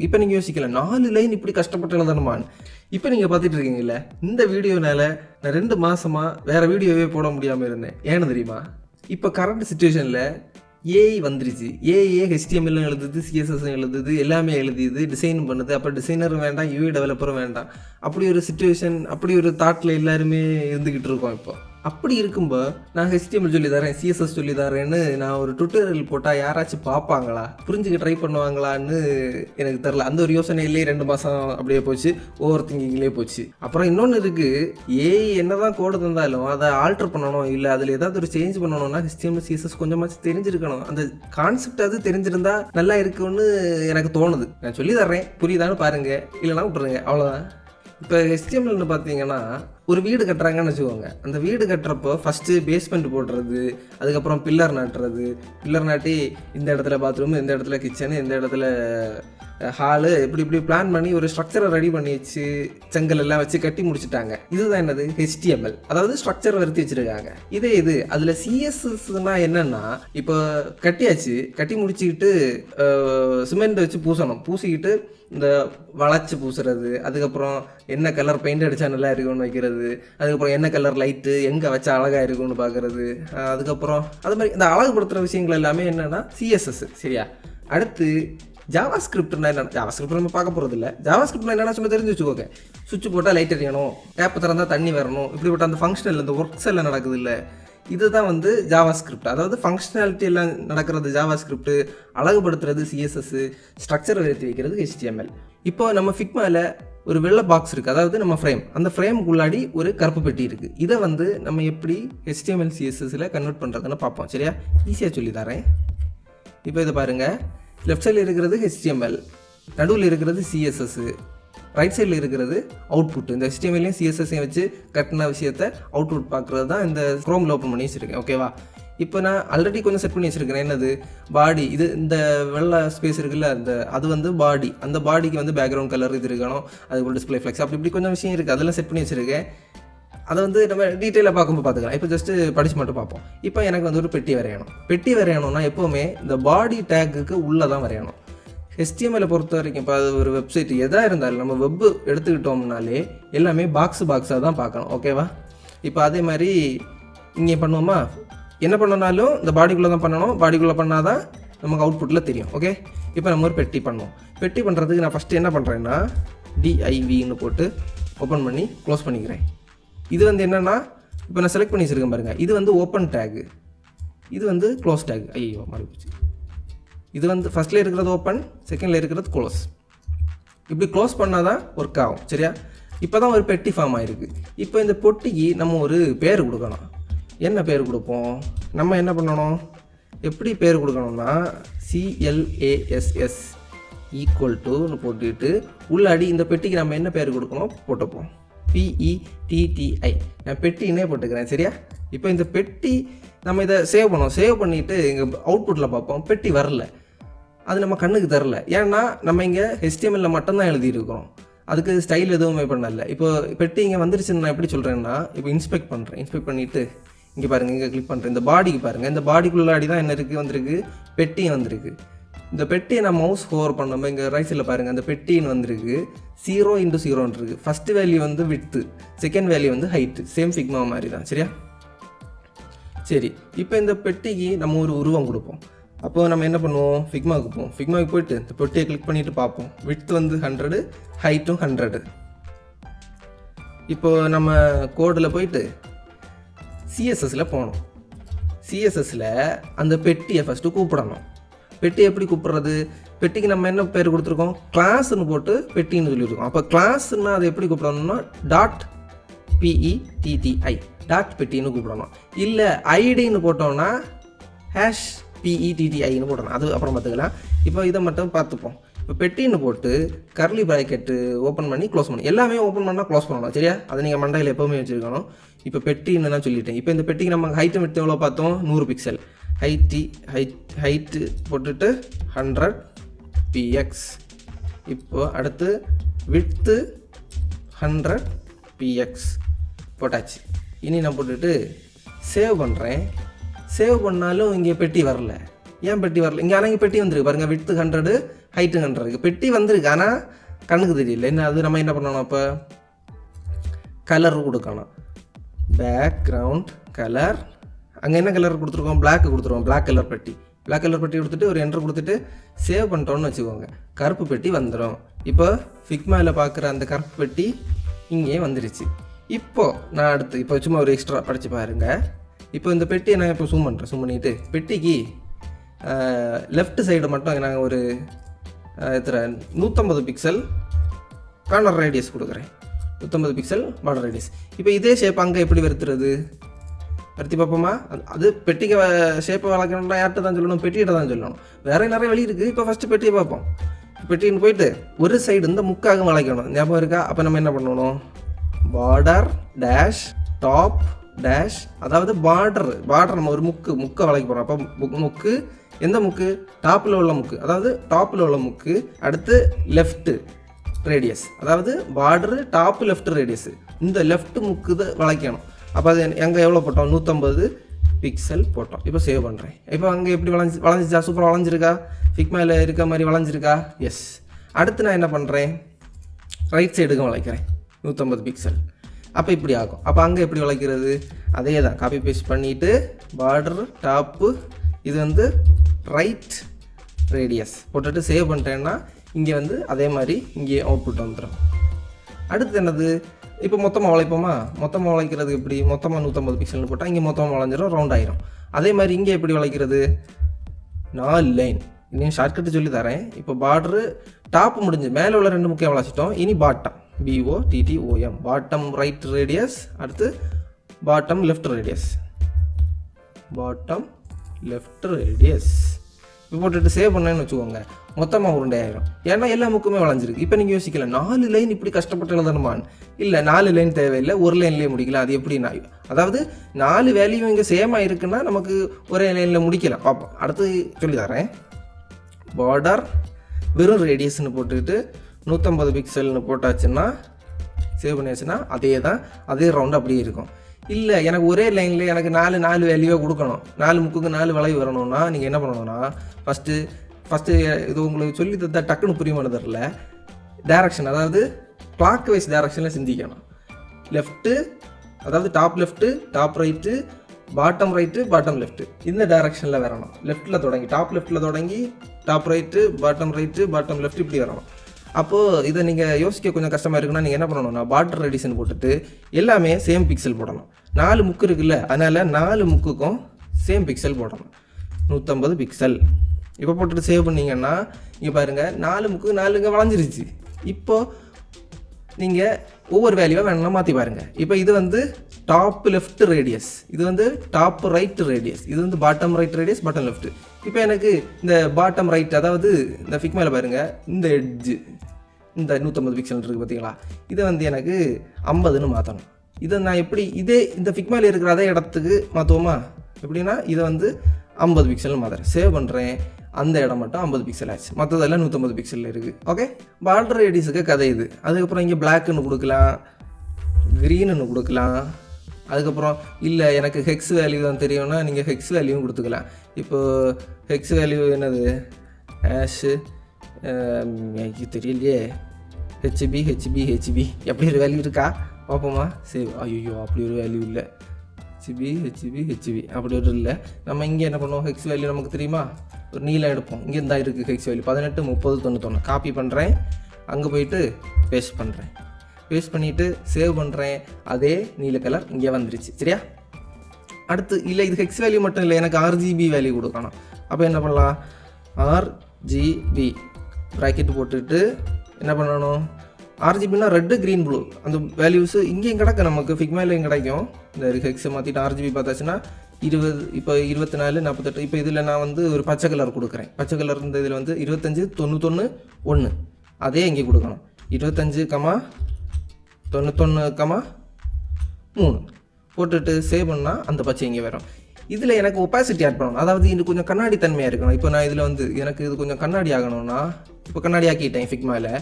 இப்போ நீங்கள் யோசிக்கல 4 லைன் இப்படி கஷ்டப்பட்டு எழுதணுமான்னு. இப்போ நீங்கள் பார்த்துட்டு இருக்கீங்கல்ல, இந்த வீடியோனால நான் 2 மாதமாக வேறு வீடியோவே போட முடியாமல் இருந்தேன். ஏன்னு தெரியுமா? இப்போ கரண்ட் சுச்சுவேஷனில் ஏஐ வந்துருச்சு. ஏஐ ஹெச்டிஎம்எல் எழுதுது, சிஎஸ்எஸ் எழுதுது, எல்லாமே எழுதியது, டிசைன் பண்ணுது. அப்போ டிசைனரும் வேண்டாம், யூஐ டெவலப்பரும் வேண்டாம். அப்படி ஒரு சுச்சுவேஷன், அப்படி ஒரு தாட்டில் எல்லாருமே இருந்துக்கிட்டு இருக்கோம். இப்போ அப்படி இருக்கும்போது நான் ஹெச்டிஎம்எல் சொல்லி தரேன், சிஎஸ்எஸ் சொல்லி தரேன்னு நான் ஒரு டுட்டோரியல் போட்டால் யாராச்சும் பார்ப்பாங்களா, புரிஞ்சுக்க ட்ரை பண்ணுவாங்களான்னு எனக்கு தெரில. அந்த ஒரு யோசனையிலே 2 மாதம் அப்படியே போச்சு, ஓவர் திங்கிங்லேயே போச்சு. அப்புறம் இன்னொன்று இருக்குது, ஏஐ என்ன தான் கோடு தந்தாலும் அதை ஆல்ட்ரு பண்ணணும், இல்லை அதில் ஏதாவது ஒரு சேஞ்ச் பண்ணணும்னா ஹெச்டிஎம்எல் சிஎஸ்எஸ் கொஞ்சமாச்சு தெரிஞ்சிருக்கணும். அந்த கான்செப்ட் அது தெரிஞ்சிருந்தா நல்லா இருக்குன்னு எனக்கு தோணுது. நான் சொல்லி தர்றேன், புரியுதான்னு பாருங்கள், இல்லைனா விட்டுருங்க, அவ்வளோதான். இப்போ ஹெச்டிஎம்எல்னு பார்த்தீங்கன்னா ஒரு வீடு கட்டுறாங்கன்னு வச்சுக்கோங்க. அந்த வீடு கட்டுறப்போ ஃபஸ்ட்டு பேஸ்மெண்ட் போடுறது, அதுக்கப்புறம் பில்லர் நாட்டுறது, பில்லர் நாட்டி இந்த இடத்துல பாத்ரூமு, இந்த இடத்துல கிச்சனு, இந்த இடத்துல ஹாலு, இப்படி பிளான் பண்ணி ஒரு ஸ்ட்ரக்சரை ரெடி பண்ணி வச்சு செங்கல் எல்லாம் வச்சு கட்டி முடிச்சுட்டாங்க. இதுதான் என்னது ஹெச்டிஎம்எல், அதாவது ஸ்ட்ரக்சர் வருத்தி வச்சுருக்காங்க. இது அதில் சிஎஸ்எஸ்னா என்னென்னா, இப்போ கட்டியாச்சு, கட்டி முடிச்சுக்கிட்டு சிமெண்ட் வச்சு பூசிக்கிட்டு இந்த வளைச்சி பூசுறது, அதுக்கப்புறம் என்ன கலர் பெயிண்ட் அடித்தா நல்லா இருக்கும்னு வைக்கிறது, அதுக்கப்புறம் என்ன கலர் லைட்டு எங்கே வச்சா அழகாக இருக்கும்னு பார்க்குறது, அதுக்கப்புறம் அது மாதிரி இந்த அழகுபடுத்துகிற விஷயங்கள் எல்லாமே என்னென்னா சிஎஸ்எஸ். சரியா? அடுத்து ஜாவா ஸ்கிரிப்ட்னா என்ன? ஜாவா ஸ்கிரிப்ட் நம்ம பார்க்க போகிறது இல்லை. ஜாவா ஸ்கிரிப்ட்னா என்னென்னா சும்மா தெரிஞ்சு வச்சுக்கோங்க. சுவிட்ச் போட்டால் லைட் எரியணும், டேப் திறந்தால் தண்ணி வரணும், இப்படிப்பட்ட அந்த ஃபங்க்ஷனல் இந்த ஒர்க்ஸ் எல்லாம் நடக்குது இல்லை, இதுதான் வந்து ஜாவா ஸ்கிரிப்ட். அதாவது ஃபங்க்ஷனாலிட்டி எல்லாம் நடக்கிறது ஜாவா ஸ்கிரிப்ட், அழகுபடுத்துறது சிஎஸ்எஸ், ஸ்ட்ரக்சரை ஏற்றி வைக்கிறது ஹெச்டிஎம்எல். இப்போ நம்ம ஃபிக்மாவில் ஒரு வெள்ளை பாக்ஸ் இருக்குது, அதாவது நம்ம ஃப்ரேம், அந்த ஃப்ரேமுக்குள்ளாடி ஒரு கருப்பு பெட்டி இருக்குது. இதை வந்து நம்ம எப்படி ஹெச்டிஎம்எல் சிஎஸ்எஸ்ல கன்வெர்ட் பண்ணுறதுன்னு பார்ப்போம். சரியா? ஈஸியாக சொல்லி தரேன். இப்போ இதை பாருங்கள், லெஃப்ட் சைடில் இருக்கிறது ஹெச்டிஎம்எல், நடுவில் இருக்கிறது சிஎஸ்எஸ், ரைட் சைடில் இருக்கிறது அவுட்புட். இந்த ஹெச்டிஎம்எல்லையும் சிஎஸ்எஸ்ஸையும் வச்சு கட்டின விஷயத்தை அவுட்புட் பார்க்குறது தான் இந்த க்ரோமில் ஓப்பன் பண்ணி வச்சுருக்கேன். ஓகேவா? இப்போ நான் ஆல்ரெடி கொஞ்சம் செட் பண்ணி வச்சுருக்கிறேன். என்னது? பாடி. இது இந்த வெள்ளை ஸ்பேஸ் இருக்குல்ல, அது வந்து பாடி. அந்த பாடிக்கு வந்து பேக்ரவுண்ட் கலர் இது இருக்கணும், அதுக்கு டிஸ்பிளே ஃப்ளெக்ஸ், இப்படி கொஞ்சம் விஷயம் இருக்குது, அதெல்லாம் செட் பண்ணி வச்சுருக்கேன். அதை வந்து நம்ம டீட்டெயிலாக பார்க்கும்போது பார்த்துக்கலாம். இப்போ ஜஸ்ட்டு படித்து மட்டும் பார்ப்போம். இப்போ எனக்கு வந்து ஒரு பெட்டி வரையணும்னா எப்போவுமே இந்த பாடி டேக்குக்கு உள்ளே தான் வரையணும். ஹெச்டிஎம்எல்லை பொறுத்த வரைக்கும் இப்போ அது ஒரு வெப்சைட் எதாக இருந்தாலும் நம்ம வெப்பு எடுத்துக்கிட்டோம்னாலே எல்லாமே பாக்ஸாக தான் பார்க்கணும். ஓகேவா? இப்போ அதே மாதிரி இங்கே பண்ணுவோமா, என்ன பண்ணனாலும் இந்த பாடிக்குள்ளே தான் பண்ணணும், பாடிக்குள்ளே பண்ணால் தான் நமக்கு அவுட்புட்டில் தெரியும். ஓகே? இப்போ நம்ம ஒரு பெட்டி பண்ணுவோம். பெட்டி பண்ணுறதுக்கு நான் ஃபஸ்ட்டு என்ன பண்ணுறேன்னா டிஐவின்னு போட்டு ஓப்பன் பண்ணி க்ளோஸ் பண்ணிக்கிறேன். இது வந்து என்னென்னா, இப்போ நான் செலக்ட் பண்ணி வச்சுருக்கேன் பாருங்கள், இது வந்து ஓப்பன் டேகு, இது வந்து க்ளோஸ் டேக். ஐயோ மாறிப்போச்சு. இது வந்து ஃபஸ்ட்டில் இருக்கிறது ஓப்பன், செகண்டில் இருக்கிறது க்ளோஸ். இப்படி க்ளோஸ் பண்ணால் தான் ஒர்க் ஆகும். சரியா? இப்போ தான் ஒரு பெட்டி ஃபார்ம் ஆகிருக்கு. இப்போ இந்த பொட்டிக்கு நம்ம ஒரு பேர் கொடுக்கணும். என்ன பேர் கொடுப்போம்? நம்ம என்ன பண்ணணும், எப்படி பேர் கொடுக்கணும்னா CLASS ஈக்குவல் போட்டுட்டு உள்ளாடி இந்த பெட்டிக்கு நம்ம என்ன பேர் கொடுக்கணும் போட்டுப்போம். PETTI. நான் பெட்டின்னே போட்டுக்கிறேன். சரியா? இப்போ இந்த பெட்டி நம்ம இதை சேவ் பண்ணிவிட்டு எங்கள் அவுட்புட்டில் பார்ப்போம். பெட்டி வரல, அது நம்ம கண்ணுக்கு தரல. ஏன்னா நம்ம இங்கே ஹெச்டிஎம்எல்ல மட்டும்தான் எழுதியிருக்கிறோம், அதுக்கு ஸ்டைல் எதுவுமே பண்ணல. இப்போ பெட்டி இங்கே வந்துருச்சுன்னு நான் எப்படி சொல்கிறேன்னா, இப்போ இன்ஸ்பெக்ட் பண்ணிவிட்டு இங்கே பாருங்கள், இங்கே கிளிக் பண்ணுறேன், இந்த பாடிக்கு பாருங்கள், இந்த பாடிக்குள்ளாடி தான் என்ன இருக்குது வந்திருக்கு, பெட்டியும் வந்திருக்கு. இந்த பெட்டியை நான் மவுஸ் ஹோவர் பண்ணும்போது இங்கே ரைட் சைடில் பாருங்கள், அந்த பெட்டின்னு வந்திருக்கு 0x0 இருக்குது. ஃபஸ்ட்டு வேல்யூ வந்து விட்த்து, செகண்ட் வேல்யூ வந்து ஹைட்டு, சேம் ஃபிக்மா மாதிரி தான். சரியா? சரி, இப்போ இந்த பெட்டிக்கு நம்ம ஒரு உருவம் கொடுப்போம். அப்போ நம்ம என்ன பண்ணுவோம், ஃபிக்மாவுக்கு போயிட்டு இந்த பெட்டியை கிளிக் பண்ணிவிட்டு பார்ப்போம். விட்த் வந்து 100, ஹைட்டும் 100. இப்போ நம்ம கோடில் போயிட்டு சிஎஸ்எஸில் போகணும். சிஎஸ்எஸில் அந்த பெட்டியை ஃபஸ்ட்டு கூப்பிடணும். பெட்டி எப்படி கூப்பிட்றது? பெட்டிக்கு நம்ம என்ன பேர் கொடுத்துருக்கோம், கிளாஸ்ன்னு போட்டு பெட்டின்னு சொல்லியிருக்கோம். அப்போ கிளாஸ்ன்னா அதை எப்படி கூப்பிடணும்னா .PETTI டாட் பெட்டின்னு கூப்பிடணும். இல்லை ஐடின்னு போட்டோம்னா #PETTIன்னு போடணும். அது அப்புறம் பார்த்துக்கலாம். இப்போ இதை மட்டும் பார்த்துப்போம். இப்போ பெட்டின்னு போட்டு கர்லி ப்ராக்கெட்டு ஓப்பன் பண்ணி க்ளோஸ் பண்ணணும். எல்லாமே ஓப்பன் பண்ணால் க்ளோஸ் பண்ணணும். சரியா? அதை நீங்கள் மண்டையில் எப்போவுமே வச்சுருக்கணும். இப்போ பெட்டின்னு நான் சொல்லிட்டேன். இப்போ இந்த பெட்டிக்கு நம்ம ஹைட்டு விட்டு எவ்வளோ பார்த்தோம், 100 பிக்சல். ஹைட்டு போட்டுட்டு 100 px. இப்போ அடுத்து விட்த்து 100 px போட்டாச்சு. இனி நான் போட்டுட்டு சேவ் பண்ணுறேன். சேவ் பண்ணாலும் இங்கே பெட்டி வரல. ஏன் பெட்டி வரல? இங்கே ஆனால் இங்கே பெட்டி வந்துருக்கு பாருங்கள், விட்த்து 100, ஹைட்டுங்கன்றது பெட்டி வந்திருக்கு, ஆனால் கண்ணுக்கு தெரியல. என்ன அது நம்ம என்ன பண்ணணும், இப்போ கலர் கொடுக்கணும். பேக்ரவுண்ட் கலர், அங்கே என்ன கலர் கொடுத்துருக்கோம், பிளாக் கொடுத்துருவோம். பிளாக் கலர் பெட்டி கொடுத்துட்டு ஒரு என்ட்ரு கொடுத்துட்டு சேவ் பண்ணிட்டோன்னு வச்சுக்கோங்க, கருப்பு பெட்டி வந்துடும். இப்போ ஃபிக்மாவில் பார்க்குற அந்த கருப்பு பெட்டி இங்கேயே வந்துடுச்சு. இப்போது நான் அடுத்து இப்போ சும்மா ஒரு எக்ஸ்ட்ரா படித்து பாருங்கள். இப்போ இந்த பெட்டியை நான் இப்போ ஜூம் பண்ணிவிட்டு பெட்டிக்கு லெஃப்ட் சைடு மட்டும் நாங்கள் ஒரு 150 பிக்சல் கார்னர் ரேடியஸ் கொடுக்குறேன். 150 பிக்சல் பார்டர் ரேடியஸ். இப்போ இதே ஷேப் அங்கே எப்படி வருத்துறது, வருத்தி பார்ப்போமா? அது பெட்டிக்கு ஷேப்பை வளர்க்கணும்னா யார்கிட்ட தான் சொல்லணும், பெட்டிகிட்ட தான் சொல்லணும். வேறு நிறைய வழி இருக்குது. இப்போ ஃபஸ்ட்டு பெட்டியை பார்ப்போம். பெட்டின்னு போயிட்டு ஒரு சைடு இந்த முக்காக வளைக்கணும், ஞாபகம் இருக்கா? அப்போ நம்ம என்ன பண்ணணும், பார்டர் டேஷ் டாப் டேஷ், அதாவது பார்டர் நம்ம ஒரு முக்கை வளைக்க போகிறோம். அப்போ முக்கு எந்த முக்கு, டாப்பில் உள்ள முக்கு, அதாவது டாப்பில் உள்ள முக்கு. அடுத்து லெஃப்ட்டு ரேடியஸ், அதாவது பார்டரு டாப்பு லெஃப்ட் ரேடியஸ், இந்த லெஃப்ட் முக்கு தான் வளைக்கணும். அப்போ அது எங்கே எவ்வளோ போட்டோம், 150 பிக்சல் போட்டோம். இப்போ சேவ் பண்ணுறேன். இப்போ அங்கே எப்படி வளைஞ்சிச்சா, சூப்பராக வளைஞ்சிருக்கா, ஃபிக்மாவில் இருக்க மாதிரி வளைஞ்சிருக்கா? எஸ். அடுத்து நான் என்ன பண்ணுறேன், ரைட் சைடுக்கு வளைக்கிறேன் 150 பிக்சல். அப்போ இப்படி ஆகும். அப்போ அங்கே எப்படி வளைக்கிறது, அதே தான் காப்பி பேஸ்ட் பண்ணிவிட்டு பார்டர் டாப்பு, இது வந்து ரைட் ரேடியஸ் போட்டுட்டு சேவ் பண்ணிட்டேன்னா இங்கே வந்து அதே மாதிரி இங்கே அவுட்புட் வந்துடும். அடுத்து என்னது, இப்போ மொத்தமாக வளைப்போமா? மொத்தமாக வளைக்கிறது எப்படி, மொத்தமாக 150 பிக்சல்னு போட்டால் இங்கே மொத்தமாக வளைஞ்சிடும், ரவுண்ட் ஆயிரும். அதே மாதிரி இங்கே எப்படி வளைக்கிறது, 4 லைன். இன்னும் ஷார்ட்கட்டு சொல்லி தரேன். இப்போ பார்டரு டாப் முடிஞ்சு மேலே உள்ள 2 முக்கியம் வளைச்சிட்டோம். இனி bottom, BOTTOM, bottom right radius. அடுத்து bottom left radius, bottom left radius. இப்போ போட்டுட்டு சேவ் பண்ணேன்னு வச்சுக்கோங்க, மொத்தமாக உருண்டை ஆயிரும். ஏன்னா எல்லா முக்குமே வளைஞ்சிருக்கு. இப்போ நீங்கள் யோசிக்கல 4 லைன் இப்படி கஷ்டப்பட்டு எழுதணுமான்னு. இல்லை, 4 லைன் தேவையில்லை, ஒரு லைன்லேயே முடிக்கலாம். அது எப்படின்னா, அதாவது 4 வேல்யூ இங்கே சேமாக இருக்குன்னா நமக்கு ஒரே லைனில் முடிக்கலாம். பார்ப்போம், அடுத்து சொல்லி தரேன். பார்டர் வெறும் ரேடியஸ்னு போட்டுக்கிட்டு 150 பிக்சல்னு போட்டாச்சுன்னா சேவ் பண்ணியாச்சுன்னா அதே ரவுண்டு அப்படியே இருக்கும். இல்லை, எனக்கு ஒரே லைனில் எனக்கு 4 வேல்யூவாக கொடுக்கணும், 4 முக்குக்கு 4 வளைவு வரணும்னா நீங்கள் என்ன பண்ணணும்னா, ஃபஸ்ட்டு இது உங்களுக்கு சொல்லி தந்தா டக்குன்னு புரியுமானு தெரில, டேரக்ஷன், அதாவது கிளாக் வைஸ் டேரக்ஷனில் சிந்திக்கணும். லெஃப்ட்டு, அதாவது top left, top right, bottom right, bottom left, இந்த டேரக்ஷனில் வரணும். லெஃப்ட்டில் தொடங்கி, டாப் லெஃப்ட்டில் தொடங்கி டாப் ரைட்டு, பாட்டம் லெஃப்ட், இப்படி வரணும். அப்போது இதை நீங்கள் யோசிக்க கொஞ்சம் கஷ்டமாக இருக்குன்னா நீங்கள் என்ன பண்ணணும்னா, பார்டர் ரேடியஸ்னு போட்டுட்டு எல்லாமே சேம் பிக்சல் போடணும். 4 முக்கு இருக்குல்ல, அதனால் 4 முக்குக்கும் சேம் பிக்சல் போடணும், 150 பிக்சல். இப்போ போட்டுட்டு சேவ் பண்ணிங்கன்னா இங்கே பாருங்கள், 4 முக்கு 4 வளைஞ்சிருச்சு. இப்போது நீங்கள் ஒவ்வொரு வேல்யூவாக வேணும்னா மாற்றி பாருங்கள். இப்போ இது வந்து டாப் லெஃப்ட் ரேடியஸ், இது வந்து டாப் ரைட் ரேடியஸ், இது வந்து bottom right radius, bottom left. இப்போ எனக்கு இந்த பாட்டம் ரைட், அதாவது இந்த ஃபிக்மாவில் பாருங்கள், இந்த எட்ஜு இந்த 150 பிக்சல் இருக்குது பார்த்தீங்களா, இதை வந்து எனக்கு 50ன்னு மாற்றணும். இதை நான் எப்படி இந்த ஃபிக்மாவில் இருக்கிற அதே இடத்துக்கு மாற்றுவோமா? எப்படின்னா இதை வந்து 50 பிக்சல்னு மாற்றுறேன், சேவ் பண்ணுறேன். அந்த இடம் மட்டும் 50 பிக்சல் ஆச்சு, மற்றதெல்லாம் 150 பிக்சலில் இருக்குது. ஓகே, பார்டர் ரேடியஸுக்கு கதை இது. அதுக்கப்புறம் இங்கே பிளாக்குன்னு கொடுக்கலாம், க்ரீனுன்னு கொடுக்கலாம். அதுக்கப்புறம் இல்லை எனக்கு ஹெக்ஸ் வேல்யூ தான் தெரியும்னா நீங்கள் ஹெக்ஸ் வேல்யூவும் கொடுத்துக்கலாம். இப்போது ஹெக்ஸ் வேல்யூ என்னது, ஹேஷு தெரியலையே, ஹெச்பி எப்படி ஒரு வேல்யூ இருக்கா பார்ப்போமா? சரி, ஐயோ அப்படி ஒரு வேல்யூ இல்லை, ஹெச்பி அப்படி ஒரு இல்லை. நம்ம இங்கே என்ன பண்ணுவோம், ஹெக்ஸ் வேல்யூ நமக்கு தெரியுமா, ஒரு நீளம் எடுப்போம். இங்கே இருந்தால் இருக்குது ஹெக்ஸ் வேல்யூ 18, 30, 91. காப்பி பண்ணுறேன், அங்கே போயிட்டு பேஸ்ட் பண்ணுறேன், பேஸ்ட் பண்ணிவிட்டு சேவ் பண்ணுறேன். அதே நீல கலர் இங்கே வந்துருச்சு. சரியா? அடுத்து இல்லை, இது ஹெக்ஸ் வேல்யூ மட்டும் இல்லை, எனக்கு RGB வேல்யூ கொடுக்கணும். அப்போ என்ன பண்ணலாம், RGB ப்ராக்கெட் போட்டுட்டு என்ன பண்ணணும், RGBனா ரெட்டு, க்ரீன், ப்ளூ, அந்த வேல்யூஸு இங்கேயும் கிடைக்கும், நமக்கு ஃபிக்மாலையும் கிடைக்கும். இந்த ஹெக்ஸை மாற்றிட்டு RGB பார்த்தாச்சுன்னா 20, இப்போ 24, 48. இப்போ இதில் நான் வந்து ஒரு பச்சை கலர் கொடுக்குறேன். பச்சை கலர் இந்த இதில் வந்து 25, 91, 1 அதே இங்கே கொடுக்கணும். 25, 91, 3 போட்டுட்டு சேவ் பண்ணால் அந்த பச்சை இங்கே வரும். இதில் எனக்கு ஒப்பாசிட்டி ஆட் பண்ணணும், அதாவது இது கொஞ்சம் கண்ணாடி தன்மையாக இருக்கணும். இப்போ நான் இதில் வந்து எனக்கு இது கொஞ்சம் கண்ணாடி ஆகணும்னா, இப்போ கண்ணாடி ஆக்கிட்டேன் ஃபிக்மாவில்.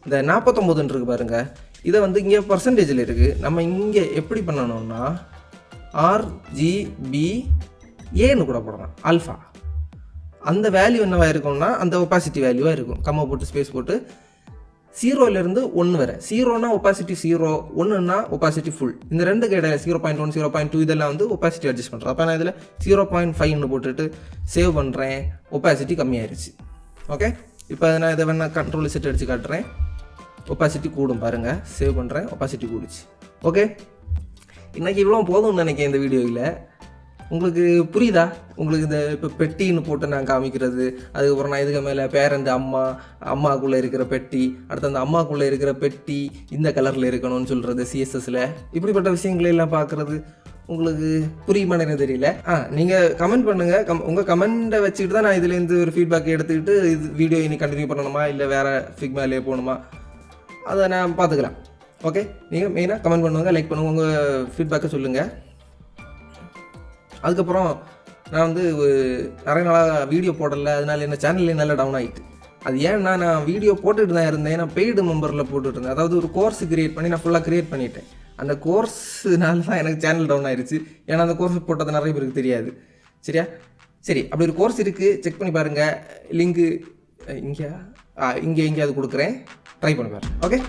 இந்த 49 இருக்குது பாருங்கள், இதை வந்து இங்கே பர்சன்டேஜில் இருக்குது. நம்ம இங்கே எப்படி பண்ணணும்னா RGB ஏன்னு கூட போடலாம், ஆல்ஃபா அந்த வேல்யூ என்னவாக இருக்கும்னா அந்த ஒப்பாசிட்டி வேல்யூவாக இருக்கும். கம்மா போட்டு ஸ்பேஸ் போட்டு 0லேருந்து 1 வரை. 0னா ஒப்பாசிட்டி 0, 1னா ஒப்பாசிட்டி ஃபுல். இந்த ரெண்டுக்கு இடையில 0.1 0.2 இதெல்லாம் வந்து ஒப்பாசிட்டி அட்ஜஸ்ட் பண்ணுறோம். அப்போ நான் இதில் 0.5ன்னு போட்டுட்டு சேவ் பண்ணுறேன். ஒப்பாசிட்டி கம்மியாயிருச்சு. ஓகே, இப்போ நான் இதை வேணால் கண்ட்ரோல் செட் அடித்து காட்டுறேன். ஒப்பாசிட்டி கூடும் பாருங்கள். சேவ் பண்ணுறேன், ஒப்பாசிட்டி கூடுச்சு. ஓகே, இன்றைக்கி இவ்வளோ போதும்னு நினைக்கிறேன் இந்த வீடியோவில். உங்களுக்கு புரியுதா? உங்களுக்கு இந்த இப்போ பெட்டின்னு போட்டு நான் காமிக்கிறது, அதுக்கப்புறம் நான் இதுக்கு மேலே பேரண்ட் அம்மாக்குள்ளே இருக்கிற பெட்டி, அடுத்து அந்த அம்மாக்குள்ளே இருக்கிற பெட்டி இந்த கலரில் இருக்கணும்னு சொல்கிறது சிஎஸ்எஸில், இப்படிப்பட்ட விஷயங்களெல்லாம் பார்க்குறது உங்களுக்கு புரியுமான்னு எனக்கு தெரியல. நீங்கள் கமெண்ட் பண்ணுங்கள். உங்கள் கமெண்ட்டை வச்சுக்கிட்டு தான் நான் இதுலேருந்து ஒரு ஃபீட்பேக் எடுத்துக்கிட்டு இது வீடியோ இனி கண்டினியூ பண்ணணுமா இல்லை வேறு ஃபிக்மாலே போகணுமா அதை நான் பார்த்துக்கலாம். ஓகே, நீங்கள் மெயினாக கமெண்ட் பண்ணுங்கள், லைக் பண்ணுங்கள், உங்கள் ஃபீட்பேக்கை சொல்லுங்கள். அதுக்கப்புறம் நான் வந்து நிறைய நாளாக வீடியோ போடலை, அதனால என்ன சேனல்லே நல்லா டவுன் ஆகிட்டு. அது ஏன்னா நான் வீடியோ போட்டுட்டு தான் இருந்தேன். நான் பெய்டு மெம்பரில் போட்டுட்டு இருந்தேன். அதாவது ஒரு கோர்ஸ் கிரியேட் பண்ணி நான் ஃபுல்லாக க்ரியேட் பண்ணிட்டேன். அந்த கோர்ஸ்னால தான் எனக்கு சேனல் டவுன் ஆயிடுச்சு. ஏன்னா அந்த கோர்ஸ் போட்டது நிறைய பேருக்கு தெரியாது. சரியா? சரி, அப்படி ஒரு கோர்ஸ் இருக்குது, செக் பண்ணி பாருங்கள். லிங்க்கு இங்கே எங்கேயாவது கொடுக்குறேன், ட்ரை பண்ணி பாருங்கள். ஓகே.